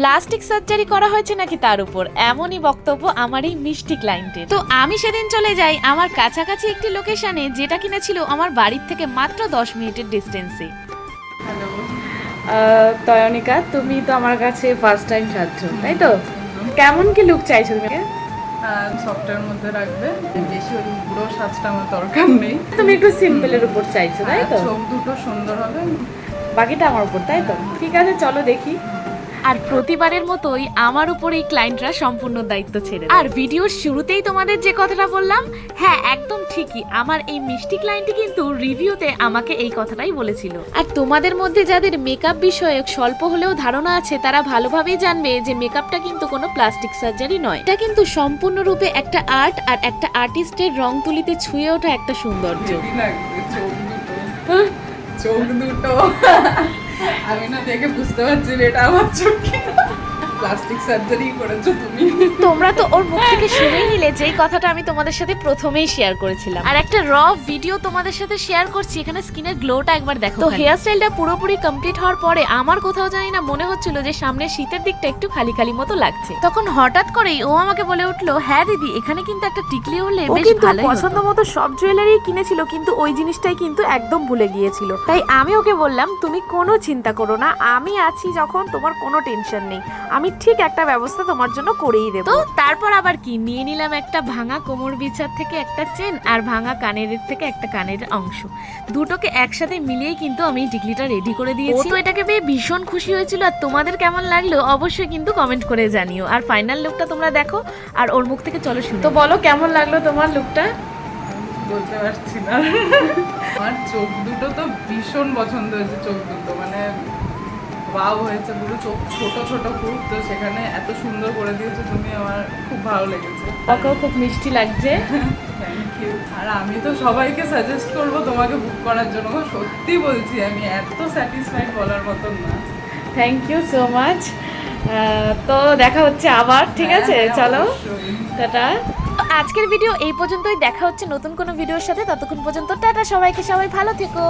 Plastic surgery করা হয়েছে নাকি তার উপর, এমনই বক্তব্য আমার এই মিষ্টি ক্লায়েন্টের। তো আমি সেদিন চলে যাই আমার কাছাকাছি একটি লোকেশনে, যেটা কিনা ছিল আমার বাড়ির থেকে মাত্র 10 মিনিটের ডিস্টেন্সে। হ্যালো, তয়নিকা, তুমি তো আমার কাছে ফার্স্ট টাইম সাজছো, তাই তো? কেমন কি লুক চাইছো তুমি? সফটওয়্যার মধ্যে রাখবে, বেশি ওই পুরো সাজটা আমার দরকার নেই। তুমি একটু সিম্পলের উপর চাইছো, তাই তো? চোখ দুটো সুন্দর হবে, বাকিটা আমার উপর, তাই তো? ঠিক আছে, চলো দেখি। আর প্রতিবারের মতোই আমার উপর এই ক্লায়েন্টরা সম্পূর্ণ দায়িত্ব ছেড়ে দেয়। আর ভিডিওর শুরুতেই তোমাদের যে কথাটা বললাম, হ্যাঁ একদম ঠিকই, আমার এই মিষ্টি ক্লায়েন্টই কিন্তু রিভিউতে আমাকে এই কথাটাই বলেছিল। আর তোমাদের মধ্যে যাদের মেকআপ বিষয়ক স্বল্প হলেও ধারণা আছে, তারা ভালোভাবেই জানবে যে মেকআপটা কিন্তু কোনো প্লাস্টিক সার্জারি নয়, এটা কিন্তু সম্পূর্ণরূপে একটা আর্ট, আর একটা আর্টিস্টের রং তুলিতে ছুঁয়ে ওঠা একটা সৌন্দর্য। লাগবে চোখ দুটো আমি না দেখে বুঝতে পারছি না এটা আমার চোখ কিনা। প্লাস্টিক সার্জারি করেছো তুমি? তোমরা তো ওর মুখ থেকে শুনেই নিলে যেই কথাটা আমি তোমাদের সাথে প্রথমেই শেয়ার করেছিলাম। আর একটা র ভিডিও তোমাদের সাথে শেয়ার করছি, এখানে স্কিনের গ্লোটা একবার দেখো। তো হেয়ার স্টাইলটা পুরোপুরি কমপ্লিট হওয়ার পরে আমার কোথাও জানি না মনে হচ্ছিল যে সামনের শীতের দিকটা একটু খালি খালি মতো লাগছে। তখন হঠাৎ করেই ও আমাকে বলে উঠলো, হ্যাঁ দিদি, এখানে কিন্তু একটা টিকলি হলে বেশ ভালো। পছন্দ মতো সব জুয়েলারি কিনেছিল, কিন্তু ওই জিনিসটাই কিন্তু একদম ভুলে গিয়েছিল। তাই আমি ওকে বললাম, তুমি কোনো চিন্তা করো না, আমি আছি যখন, তোমার কোনো টেনশন নেই, আমি ঠিক একটা ব্যবস্থা তোমার জন্য করেই দেব। তো তারপর আবার কি, নিয়ে নিলাম একটা ভাঙা কোমর বিছার থেকে একটা চেন, আর ভাঙা কানের থেকে একটা কানের অংশ, দুটোকে একসাথে মিলিয়ে কিন্তু আমি টিকলিটা রেডি করে দিয়েছি। তো এটাকে পেয়ে ভীষণ খুশি হয়েছিল। আর তোমাদের কেমন লাগলো অবশ্যই কিন্তু কমেন্ট করে জানিও। আর ফাইনাল লুকটা তোমরা দেখো, আর ওর মুখ থেকে চলো শুনো। তো বলো কেমন লাগলো তোমার লুকটা? বলতে পারছি না, আমার চোখ দুটো তো ভীষণ পছন্দ হয়েছে। চোখ দুটো মানে ওয়াও হয়েছে, পুরো চোখ ছোট ছোট খুব, তো সেখানে এত সুন্দর করে দিয়েছো তুমি, আমার খুব ভালো লেগেছে। ওকেও খুব মিষ্টি লাগছে। Thank you. আর আমি তো সবাইকে সাজেস্ট করবো তোমাকে বুক করার জন্য, সত্যি বলছি, আমি এত স্যাটিসফাইড বলার মতন না। Thank you so much. তো দেখা হচ্ছে আবার, ঠিক আছে? চলো টাটা। আজকের ভিডিও এই পর্যন্তই, দেখা হচ্ছে নতুন কোনো ভিডিওর সাথে। ততক্ষণ পর্যন্ত টাটা সবাইকে, সবাই ভালো থেকো।